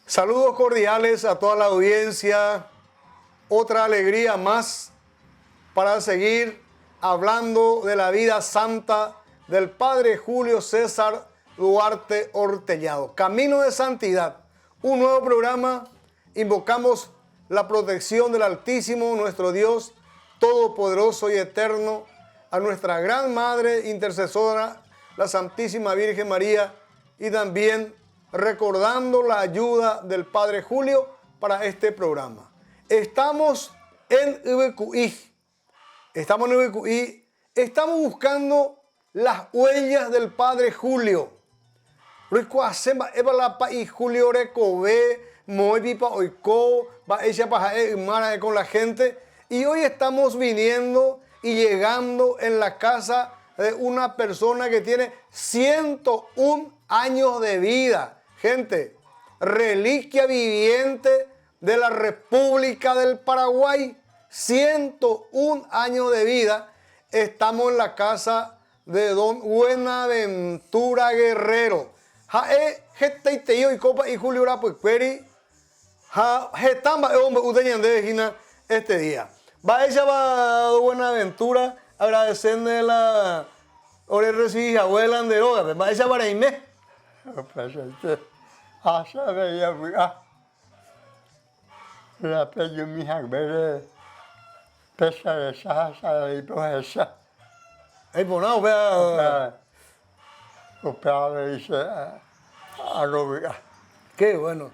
Saludos cordiales a toda la audiencia. Otra alegría más para seguir hablando de la vida santa del Padre Julio César Duarte Ortellado. Camino de Santidad, un nuevo programa. Invocamos la protección del Altísimo, nuestro Dios Todopoderoso y Eterno, a nuestra gran Madre Intercesora, la Santísima Virgen María, y también recordando la ayuda del Padre Julio para este programa. Estamos en Ubecuí. Estamos buscando las huellas del Padre Julio. Julio con la gente. Y hoy estamos viniendo y llegando en la casa de una persona que tiene 101 años de vida. Gente, reliquia viviente de la República del Paraguay, 101 años de vida. Estamos en la casa de don Buenaventura Guerrero. Este día. Va ella va Buenaventura agradecerle la hora recibir abuela de droga. Va ella para irme. La pello mi hagbere pesa de sa y poesa. Ay, por no, vea. Operaba dice aeróbica. Qué bueno.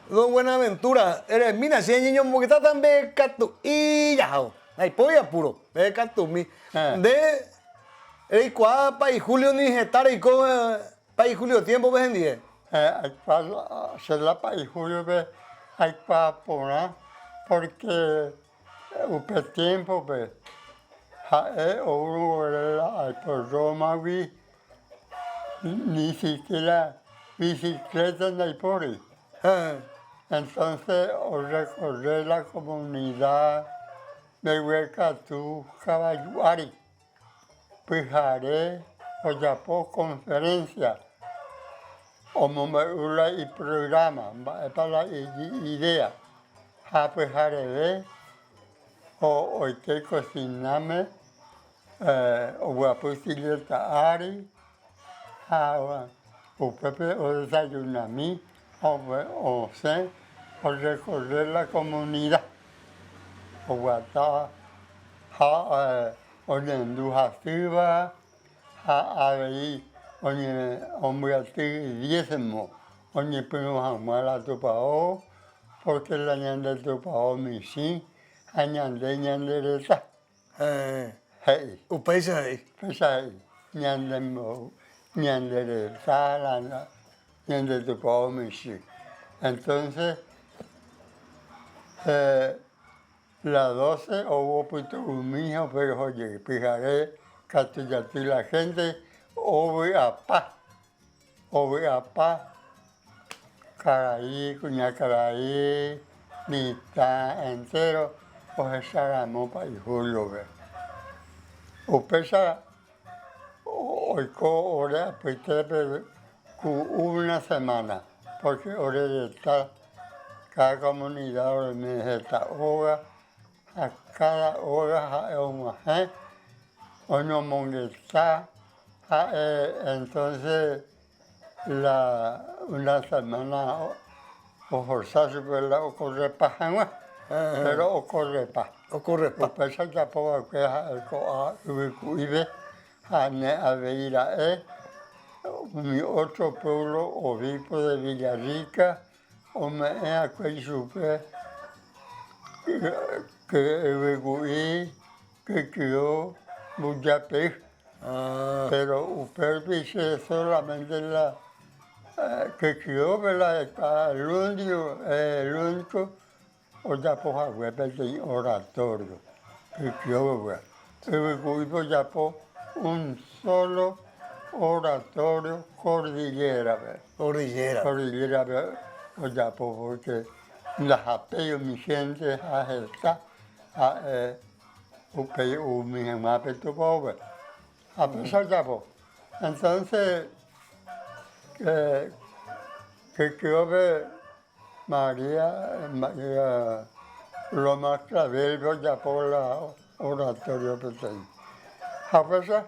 Don Buenaventura, eres mina, si hay niños que está tan becatu y ya, hay polla puro, becatu mi. De el cuapa y Julio ni gestar y come pa y Julio tiempo ves en día. Se la pa y Julio ve hay cuapa porque upe tiempo ve o la por Roma vi ni siquiera bicicleta ni por ahí. Entonces, recorrer la comunidad de Huecatú, Caballuari, Pijaré, Oyapó, conferencia, Omomerula y programa, para la idea. A Pijaré, o que cociname, o guapusileta Ari, o Pepe, o desayunamí, o recorrer la comunidad, o guata, o endujativa, ahí, hombre, diezmo, oye, pero jamás la topao, porque la ñande topao mi sí, añande ñandereta. Hey. Upesa ahí. Pesa ahí, ñandereta, la ñande topao mi sí. Entonces, las 12 hubo puesto un hijo, pero oye, fijaré, Catuyatí la gente, ove a pa, caraí, cuñacaraí, mitad entero, o esa ramopa y Julio, ve. O pesa, oico, ora, pues una semana, porque ora de estar. Cada comunidad esta hora, a cada hora es un ajé, uno mongueta, entonces una semana o forzarse por la ocurre paja, pero ocurre pa. Ocurre pa. Pesa ya por que vive a Aveira, mi otro pueblo, obispo de Villarrica. O me a quel supe que evacué, que quedó Bujapé, pero superficie solamente la que quedó el único, o ya por el oratorio, que quedó, evacué ya por un solo oratorio cordillera. Cordillera. O ya porque las apellos mi gente a esta mi mamá peto pobre a pesar ya po entonces que María Loma Clavel, ya por la oratorio pequeño. A veces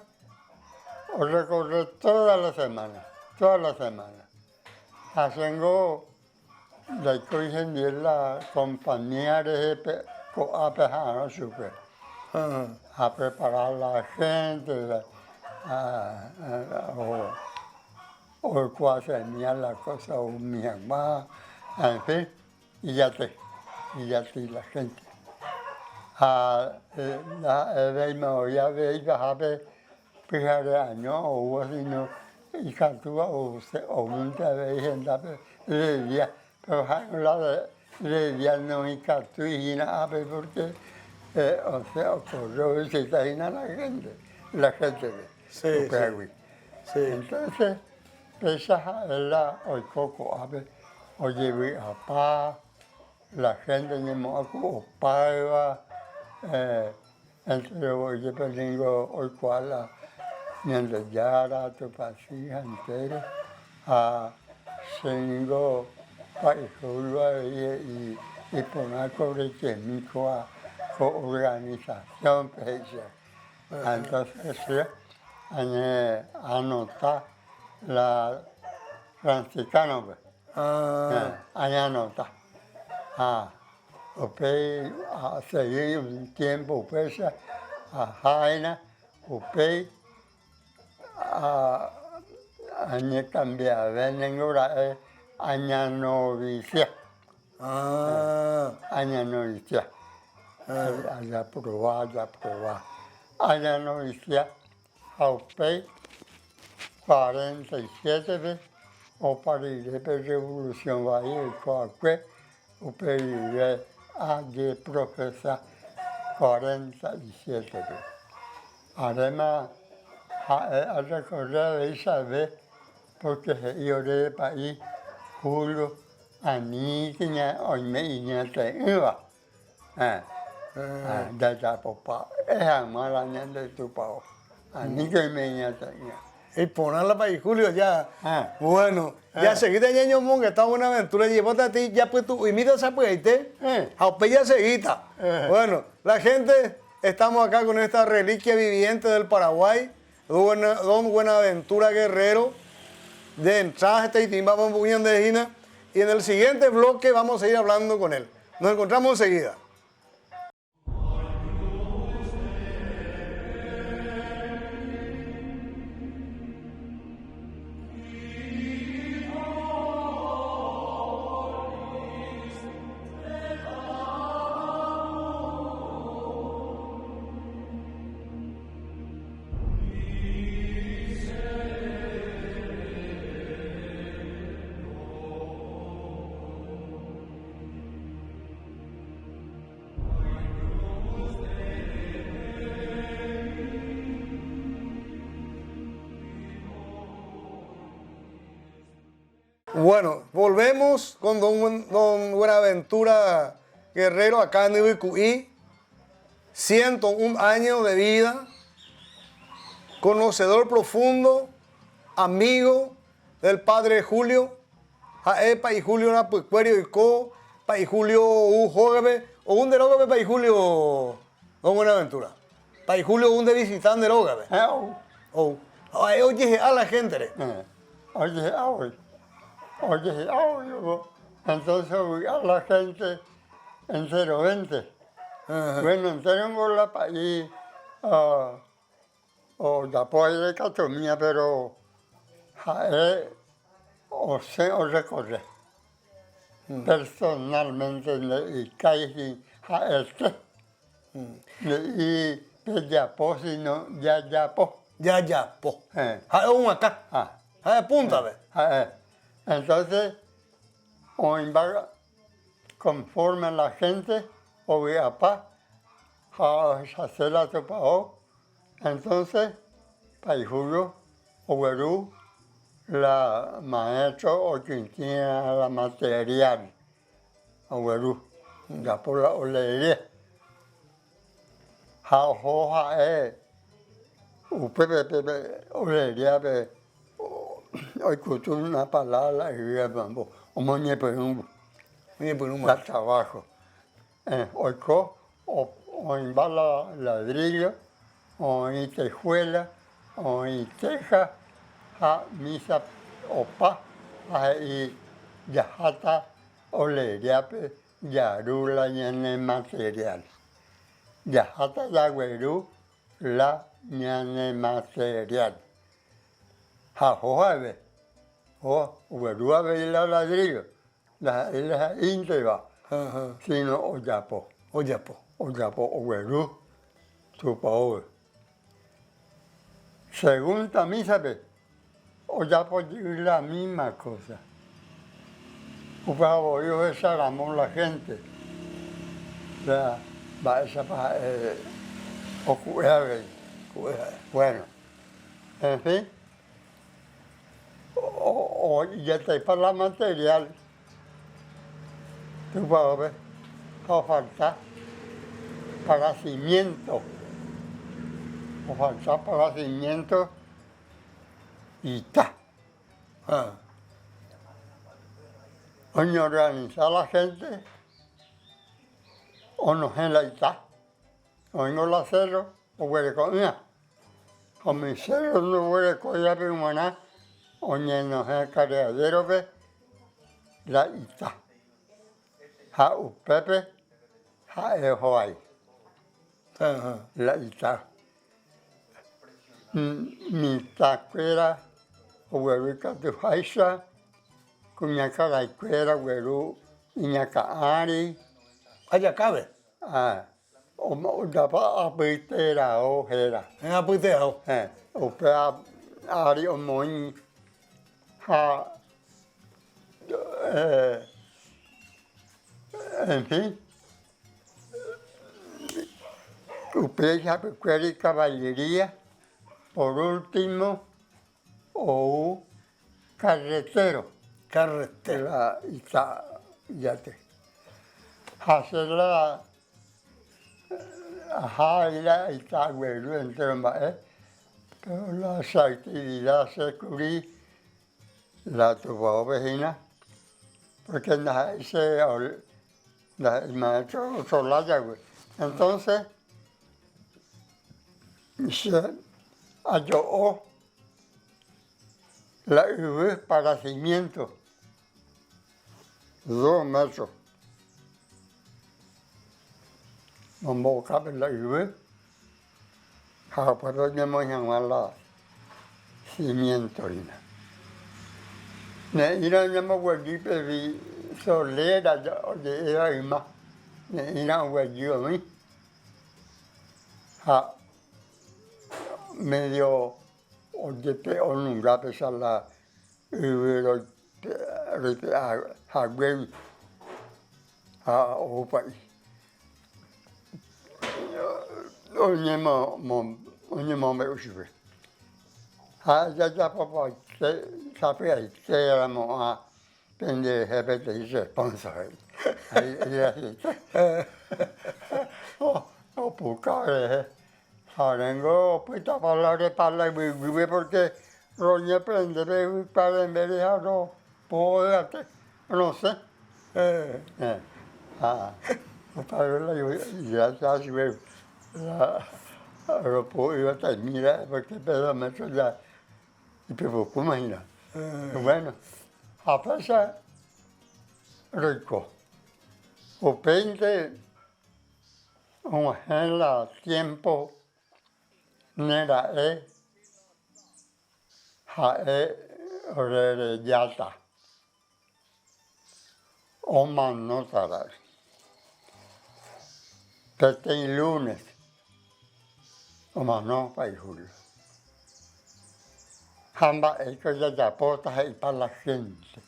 recorre toda la semana. Haciendo la cosa de la compañía de Coapejano Super. A preparar la gente, o cuál sería la cosa, o mi mamá, en fin, y ya la gente. Ya veía, fíjate, año o así, no, y cantúa, o mucha gente, le decía, pero le decía, no, y cantúa, y nada, porque, o sea, ocurrió visitar a la gente de Sí, Upeagüe. sí. Entonces, esa es la oikoko, oye, apá, la gente ni moco, opaiva, entre oye, pelingo, oikuala, mientras yara, tu pasija entero, a sengo, paijulua, y poner sobre químico a organización, entonces, anotar la franciscana, anota. Upei, a seguir un tiempo, pues, a Jaina, upei, a cambiar, vengo ahora, aña novicia. Aña novicia. Allá probar. Aña novicia, a upei, 47 veces, o para ir de revolución, va a ir cualquier, o pediré a de profesor 47 veces. Además, a recordar esa vez, porque yo de país, Julio, a mí tenía, hoy me iba, de ya papá, es mala de tu papá, a mí que me iba. Y ponerla para ahí, Julio, ya. Bueno, ya seguiste ñeño mon, que está Buenaventura, llévate a ti, ya pues tú, imita esa pues, a ya seguita. Bueno, la gente, estamos acá con esta reliquia viviente del Paraguay, don Buenaventura Guerrero, de entrada esta itimba de Gina, y en el siguiente bloque vamos a ir hablando con él. Nos encontramos enseguida. Bueno, volvemos con don Buenaventura Guerrero acá en Ibicuí. 101 años de vida, conocedor profundo, amigo del padre Julio, Jaepa y Julio Napucuerio y Co, pa y Julio Ujogebe, o un derógabe pa y Julio don Buenaventura. Pa y Julio un de visitante derógabe. Oye, a la gente. Oye, entonces a la gente en 020. Bueno, entonces por la país, o después de Catomía, pero o recorrer personalmente y calle y Yapo, sino Yapo. Yapo. Un acá. Punta, ve. Entonces, conforme la gente, o viapa, hacer la topao, entonces, para Julio, o la maestro o quien tiene la material, o ya por la olería. Hoja olería, hoy escucho una palabra y bambo, o moñe perumbo. Ni por un la trabajo. Oiko, o en bala ladrillo, o en tejuela, o en teja, a misa opa, a y yajata, oleriape, yarula ñane material. Yajata yaguerú, la ñane material. Jajoabe, o guerúabe y la ladrillo, la íntegra. Sino Oyapo. Oyapo. Oyapo, Oguerú, Tupaoe. Según también sabe, Oyapo es la misma cosa. Upavo, yo esa ramón la gente. O sea, va esa para ocurrir. Bueno, en fin, o ya está para la material. Tupaoe, o falta para cimiento. O falta para cimiento y ta. O no organiza a la gente, o no en la ita, o no la cero, o huele con una. O mi cero no huele con ya humana, o no en el cargadero ve la ita. Ja upepe, ja ejoai. La ita. Mi taquera, o huevica de faisa, cuñaca la cuera, hueru, iñaca ari. Allá cabe. O dapa apitera o hera. En apuiteado. O pea ari o moin, ja, en fin. Usted sabe cuál caballería, por último, o carretero. Carretera. Ya te. Hacer la. Ajá, y la está güero entre más, pero las actividades se cubrí la tuvo vecina, porque el maestro Solaya, güey. Entonces, se halló la UV para cimiento, 2 metros. No cabe la UV, pero no me llaman la cimiento. Ira no me guardé, pero solera de era y más. Ira guardé a mí. Medio de o nunca pesar la UV, a güey, a opa. Onye mo me usibe. Ya papá, sabe que éramos a pende hebete y sponsor. Ahí así. O pucare. Harengo puta parla vive porque roñe prende para en vez de algo poder no sé. Para la ya sabes aeropuerto iba a terminar porque pedómetros ya y pero imagina. Bueno, a pesar rico. O pente un la tiempo nera ore yata. O man no tarar. Este lunes, o más no, para julio. Hamba es que ya yapota y para la gente.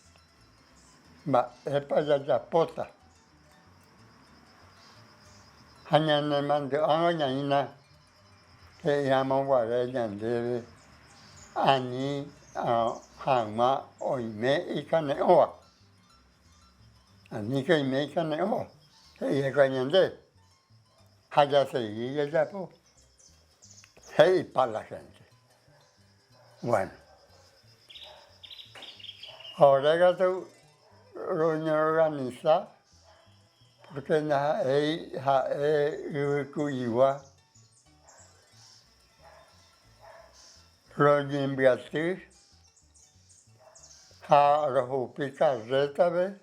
Es para ya yapota. Hañane mando, añana, que llaman guarellan debe, ani, hama, oime y caneoa. Ani que oime y caneoa. Que llegan de. Haya seguido ya, pues. Hey, para la gente. Bueno. Ahora que tú reunión organiza porque na iwikuiwa lo invertir a los picarretas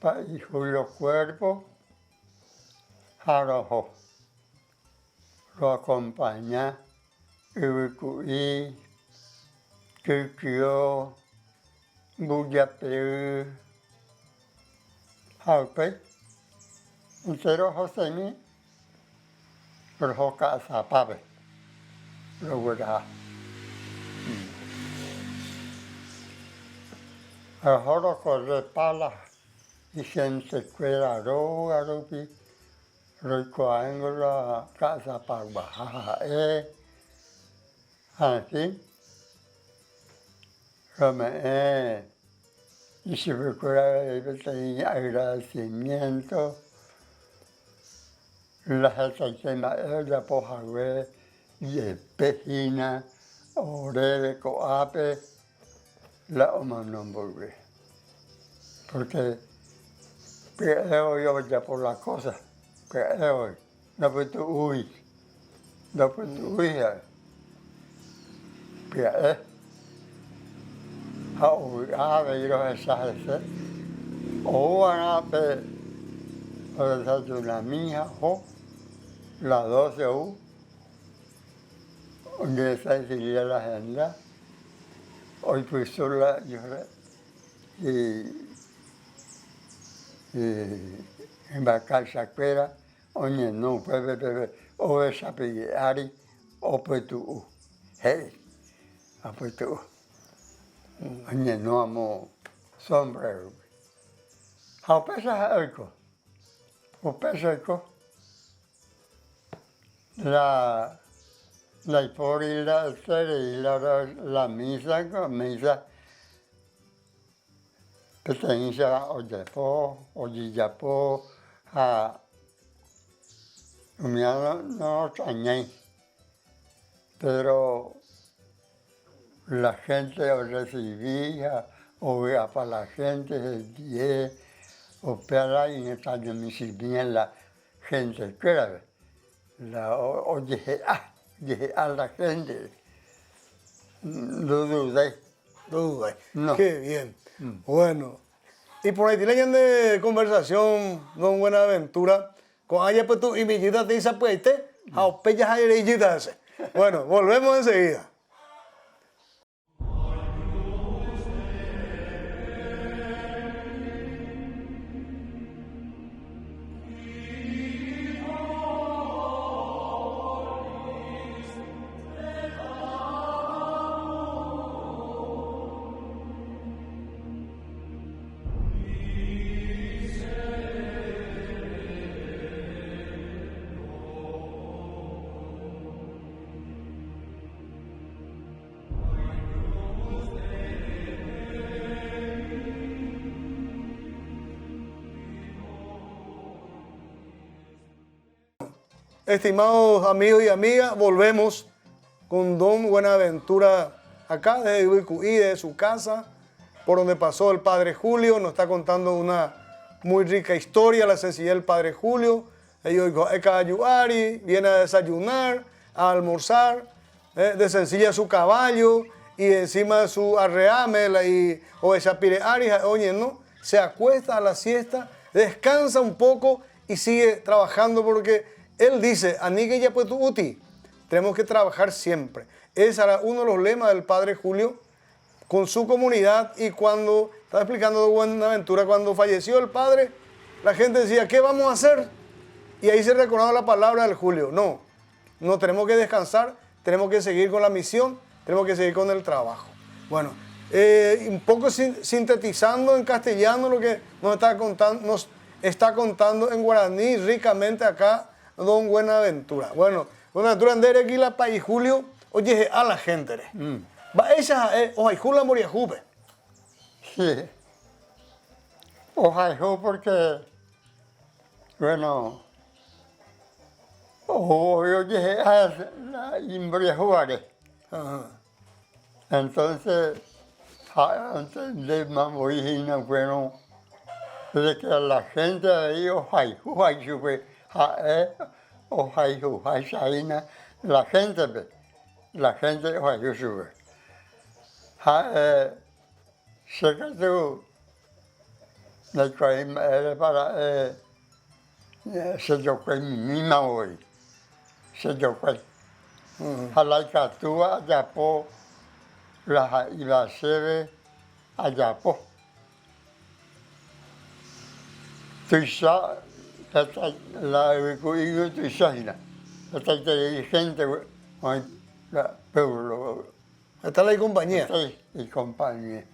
para los cuerpos a lo acompaña iwikui kikyo buyape haupe entero hosemi roca zapabe lo verá ahora corre pala y gente cuera roga ropi rico la casa para bajar así como y se recuerda el agradecimiento la gente que la poja y pejina orere coape la omanomborbe porque pero yo ya por la cosa pero no puedo no puedo huir pero a ver los ensayos o a ver la mía o la 12 donde sería la agenda hoy pues sola yo en la casa espera oye no puede o esa pegari o pues tú hey a pues tú oye no amo sombrero how pesa algo o pesa algo la y la misa pertenece oye Japón a no tañay pero la gente recibía o vea para la gente el 10 o para y esta de mi bien la gente claro la oye a la gente no dudé. No dudes. No. Qué bien. Bueno. Y por ahí tienen de conversación, don Buenaventura, con ella pues tú y mi yita te dice pues a pellas ese. Bueno, volvemos enseguida. Estimados amigos y amigas, volvemos con don Buenaventura acá desde Ibicuí, de su casa, por donde pasó el Padre Julio. Nos está contando una muy rica historia, la sencillez del Padre Julio. Ellos viene a desayunar, a almorzar, de sencilla su caballo y encima de su arreame o esa pireari, oye, no, se acuesta a la siesta, descansa un poco y sigue trabajando porque él dice, Anique ya pues tu uti, tenemos que trabajar siempre. Ese era uno de los lemas del Padre Julio con su comunidad y cuando, estaba explicando Buenaventura, cuando falleció el Padre, la gente decía, ¿qué vamos a hacer? Y ahí se recordaba la palabra del Julio. No, no tenemos que descansar, tenemos que seguir con la misión, tenemos que seguir con el trabajo. Bueno, un poco sintetizando en castellano lo que nos está contando en guaraní ricamente acá don Buenaventura. Bueno, Buenaventura andere aquí la país Julio, oye a la gente. Va ella o hay Julio moría jupe. Sí. Ojalá porque bueno oye a la imbriajuare. Entonces antes de mamorina fueron de que la gente ahí ojai sube, ojai saina, la gente ve, la gente ojai sube. Se que tú, de que era para, se yo que mi hoy, se yo que, halaika tua allá po, la iba se ve allá po. Tuisa, la uiku tuisahina. Esta gente, la pueblo, Está la compañía. y compañía.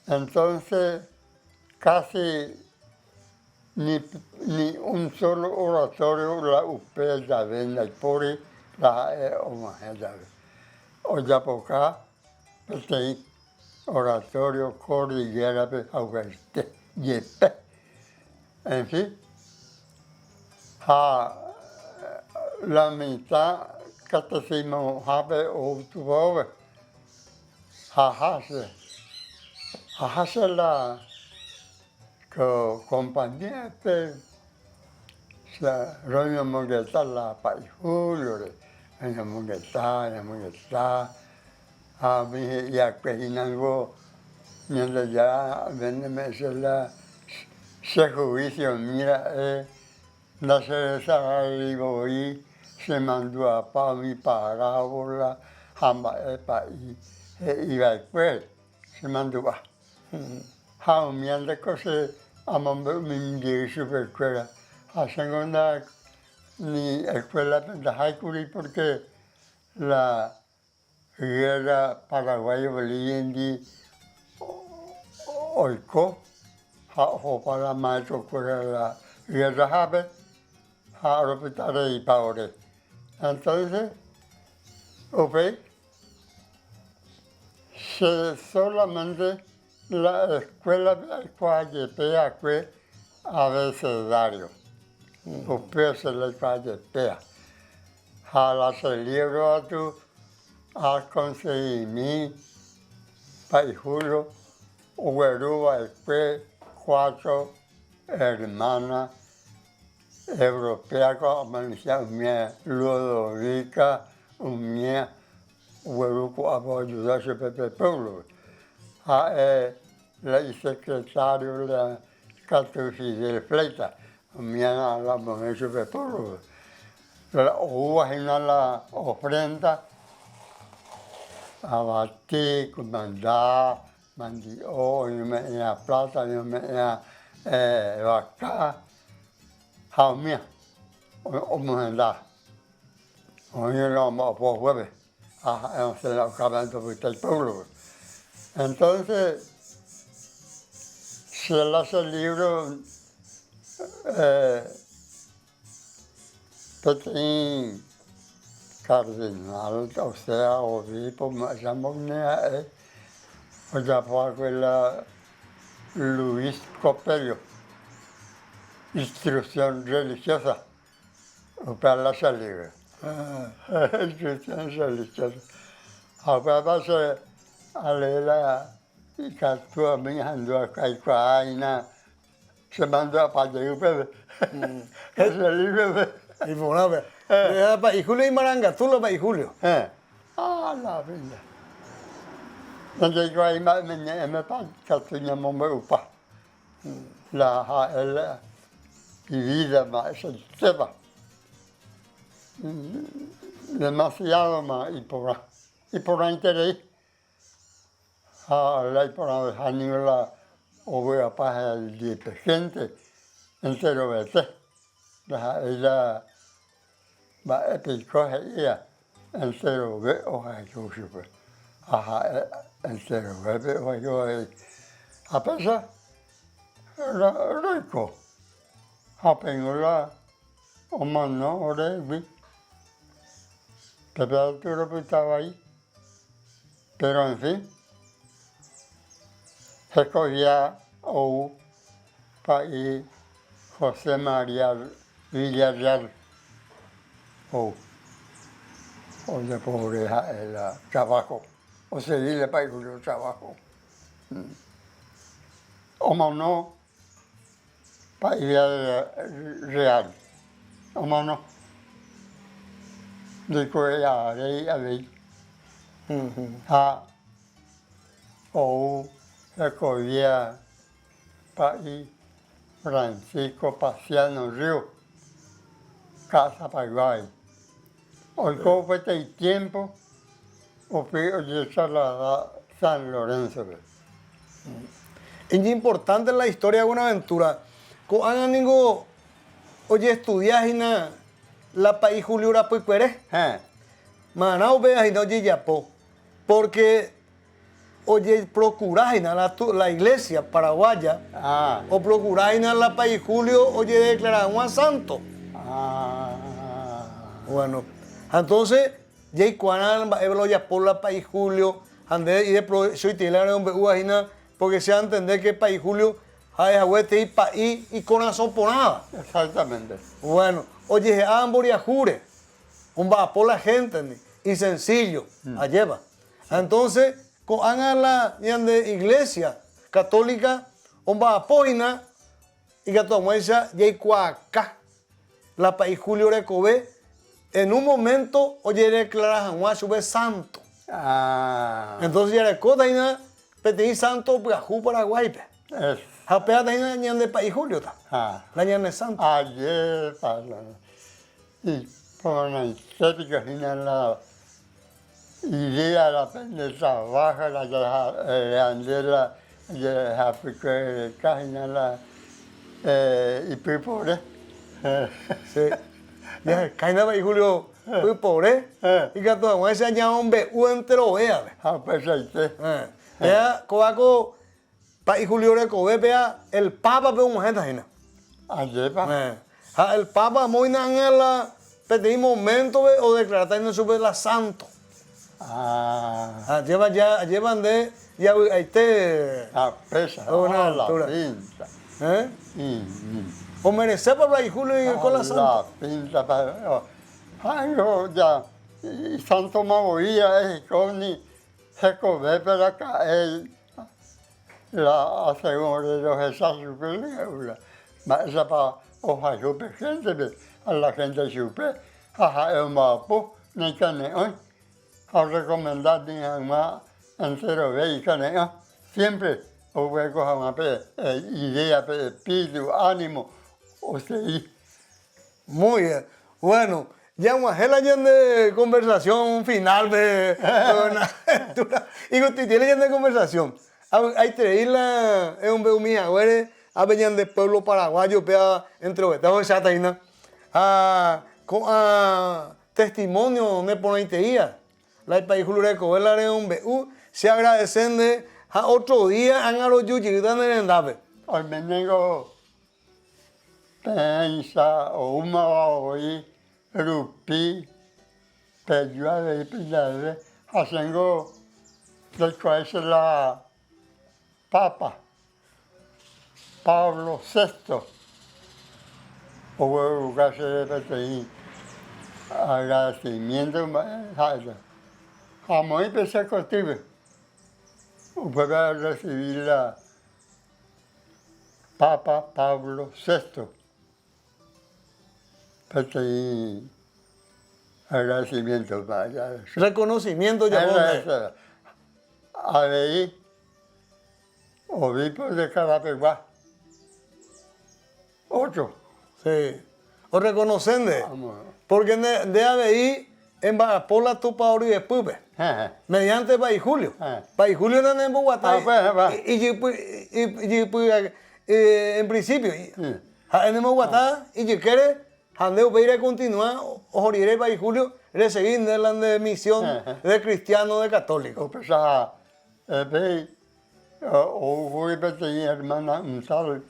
Entonces, casi ni un solo oratorio la upea ya ven la pori la omaha ya ven. O ya por acá, pues oratorio cordillera pe auguste yepe. En fin, la mitad catecismo habe o tuvo hahase la compañía pe sa roño mongeta la pa julio roño mongeta mi ya que hinango mientras ya vendeme se juicio mira la cereza arribó se mandó a pa mi parábola hamba epa y después se mandó a mientras que amambo mi super escuela a segunda ni escuela de high school porque la guerra paraguayo-boliviana oiko o para maestro fuera la guerra habe hospital y paure. Entonces, solamente la escuela de Cuayepea fue abecedario. Se le Cuayepea. A la celebro a tu a conseguir para julio, Uberúa fue 4 hermanas europeas como me Ludovica, me Uberuco a ayudarse Pepe Pueblo. La secretario de Catufidel Fleita, me la mujer Pepe Pueblo. Hubo en la ofrenda abati, mandá, mandió, yo me ia plata, yo me ia vaca, jaumia, o mandá. Oye, no, por jueves, se la acaban de el pueblo. Entonces, se le hace el libro, Petín Cardinal, o sea, obispo, llamó o ya fue la Luis Copello, instrucción religiosa, para la salida. Instrucción religiosa. Ahora vas a leer y que a mí ando a caer se mandó a Padre ese libro. Y bueno, y Julio y Maranga, tú lo ves, y Julio. La vida. Entonces yo ahí me pasa me upa. La vida más el tema. Demasiado más y por interés. La por la voy a pasar el día gente entero vete. Ella va a picoje ella entero ve o hay que usar. Entero ve o hay que a pesar rico. A pengola o mano ore vi. Temperatura estaba ahí. Pero en fin, recogía o país José María Villarreal o de pobre el trabajo, o se dile para el trabajo. Omano, para ir real. Omano, de Corea, a ver. O recogía para ir Francisco Paciano Río, Casa Paraguay. Hoy como fue el tiempo, o fui a San Lorenzo. Es importante en la historia de Buenaventura. Con amigo, oye, estudias en la país Julio Urapuicuere. Manao veas y no yapo. Porque, oye, procuráis en la iglesia paraguaya. O procuráis en la país Julio, oye, declarar Juan Santo. Bueno, entonces, ya cuando lo ya por la país Julio, ande y de pro soy tiene un beguajina porque se va a entender que país Julio hay agüete y país y corazón por nada. Exactamente. Bueno, oye, amboria jure, un va por la gente y sencillo, a lleva. Entonces, con la de iglesia católica, un va a poina y que tu muestra ya cuaca, la país Julio Recobé. En un momento, oye, declara Juan sube santo. Entonces, ya recuerda, y petí santo, pues, a Paraguay. Japea, de ñan de país Julio, la ñan de santo. Ayer, y por la estética, la idea, la pendeja baja, la andela, de África, de Cajina, y por Sí. Ya, caína país Julio, muy pobre. Y que todo, bueno, ese año hombre, entero vea. Pues ahí sí. Ya, coaco, país Julio Recobé, vea, el Papa ve un gente ajena. Ayer, El Papa moina en la pedí momento o declarar en sube la santo. Llevan de ya ahí te pesa, la pinta. O merece para país Julio y con la santo. La pinta para ay, ya y santo magoía es con ni se come para acá la asegura de los esa superior. Esa para ojalá supe gente, a la gente supe, el mapo, ni caneo, a recomendar ni más entero ve y caneo, siempre, o hueco a una idea, espíritu, ánimo, o sea, muy bien. Bueno, ya una de conversación final de y con tiene de conversación. Hay traerla es un veo mía, güey. A venían de pueblo paraguayo, pea entre Betao y Sataina. Testimonio me pone teía. La país Julio la de un veo. Se agradecen de a otro día han a los yuyi dan el endave. Al menego pensa o uma hoy rupi pejua de pidare hacengo después la Papa Pablo VI hubo casi de agradecimiento a muy persecutivo para recibir la Papa Pablo VI. Pedí agradecimiento para allá. Reconocimiento ya. A ver, obispo de Carapeguá. 8. Sí. O reconocende. Porque de ABI en Barapola tu Pauri de Pupe. Mediante País Julio. País Julio no en Bogotá. Y en principio. En Bogotá, y si quiere, Andeo Peire continuar, o Jorire País Julio, recibir de misión de cristiano, de católico. Pues o fui pequeña hermana, un tal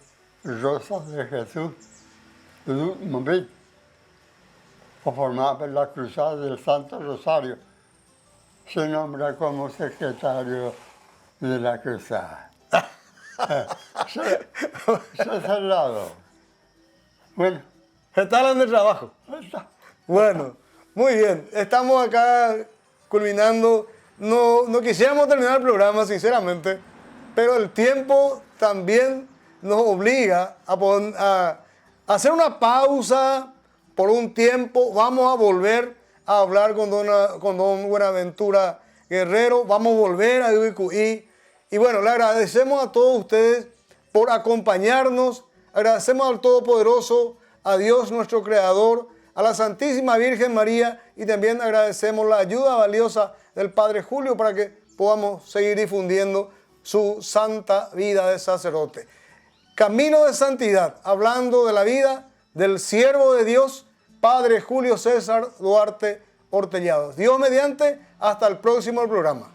Rosa de Jesús, o formaba la Cruzada del Santo Rosario, se nombra como secretario de la Cruzada. Se cerrado. Bueno. Está en el trabajo. Bueno, muy bien. Estamos acá culminando. No quisiéramos terminar el programa, sinceramente, pero el tiempo también nos obliga a hacer una pausa por un tiempo. Vamos a volver a hablar con don Buenaventura Guerrero. Vamos a volver a UIQI. Y bueno, le agradecemos a todos ustedes por acompañarnos. Agradecemos al Todopoderoso, a Dios nuestro Creador, a la Santísima Virgen María, y también agradecemos la ayuda valiosa del Padre Julio para que podamos seguir difundiendo su santa vida de sacerdote. Camino de santidad, hablando de la vida del siervo de Dios, Padre Julio César Duarte Hortellados. Dios mediante, hasta el próximo programa.